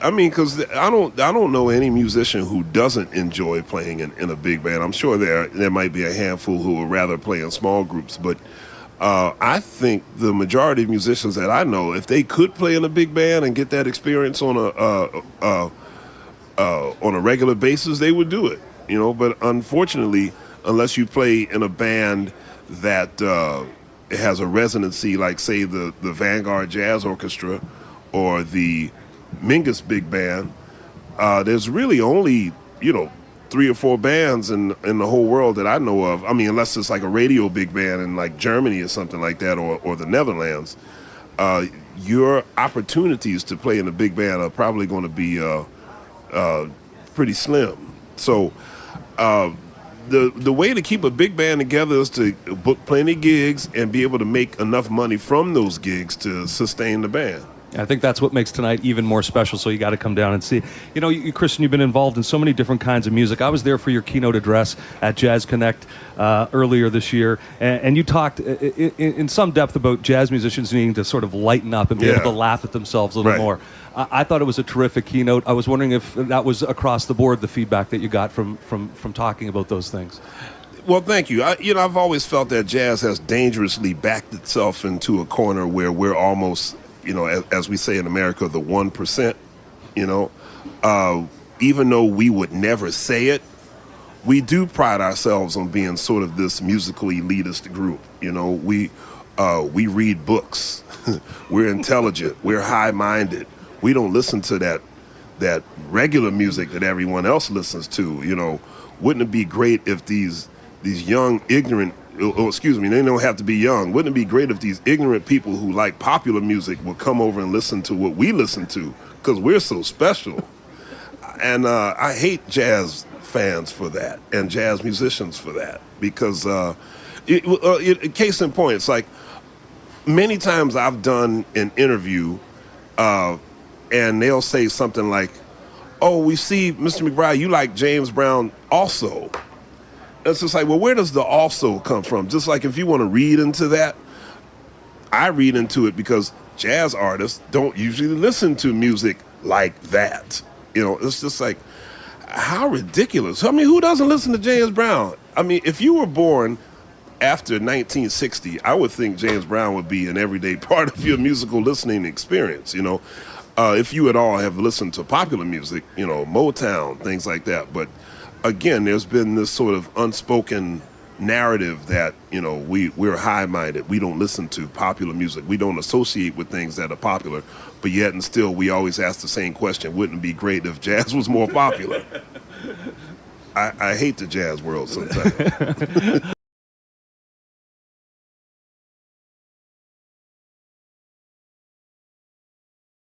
I mean, because I don't know any musician who doesn't enjoy playing in a big band. I'm sure there might be a handful who would rather play in small groups, but I think the majority of musicians that I know, if they could play in a big band and get that experience on a regular basis, they would do it. But unfortunately, unless you play in a band that has a residency, like say the Vanguard Jazz Orchestra or the Mingus Big Band, there's really only 3 or 4 bands in the whole world that I know of. I mean, unless it's like a radio big band in like Germany or something like that, or the Netherlands. Your opportunities to play in a big band are probably going to be pretty slim. So the way to keep a big band together is to book plenty of gigs and be able to make enough money from those gigs to sustain the band. I think that's what makes tonight even more special, so you got to come down and see. Christian, you've been involved in so many different kinds of music. I was there for your keynote address at Jazz Connect earlier this year, and you talked in some depth about jazz musicians needing to sort of lighten up and be able to laugh at themselves a little more. I thought it was a terrific keynote. I was wondering if that was across the board, the feedback that you got from talking about those things. Well, thank you. I've always felt that jazz has dangerously backed itself into a corner where we're almost, as we say in America, the 1%, even though we would never say it, we do pride ourselves on being sort of this musical elitist group. We read books. We're intelligent. We're high-minded. We don't listen to that regular music that everyone else listens to. Wouldn't it be great if these young, ignorant, they don't have to be young. Wouldn't it be great if these ignorant people who like popular music would come over and listen to what we listen to, because we're so special? And I hate jazz fans for that and jazz musicians for that, because case in point, it's like many times I've done an interview and they'll say something like, "Oh, we see, Mr. McBride, you like James Brown also." It's just like, well, where does the "also" come from? Just like if you want to read into that, I read into it because jazz artists don't usually listen to music like that. It's just like, how ridiculous. I mean, who doesn't listen to James Brown? I mean, if you were born after 1960, I would think James Brown would be an everyday part of your musical listening experience, if you at all have listened to popular music, Motown, things like that. But again, there's been this sort of unspoken narrative that, we're high-minded. We don't listen to popular music. We don't associate with things that are popular. But yet and still, we always ask the same question: wouldn't it be great if jazz was more popular? I hate the jazz world sometimes.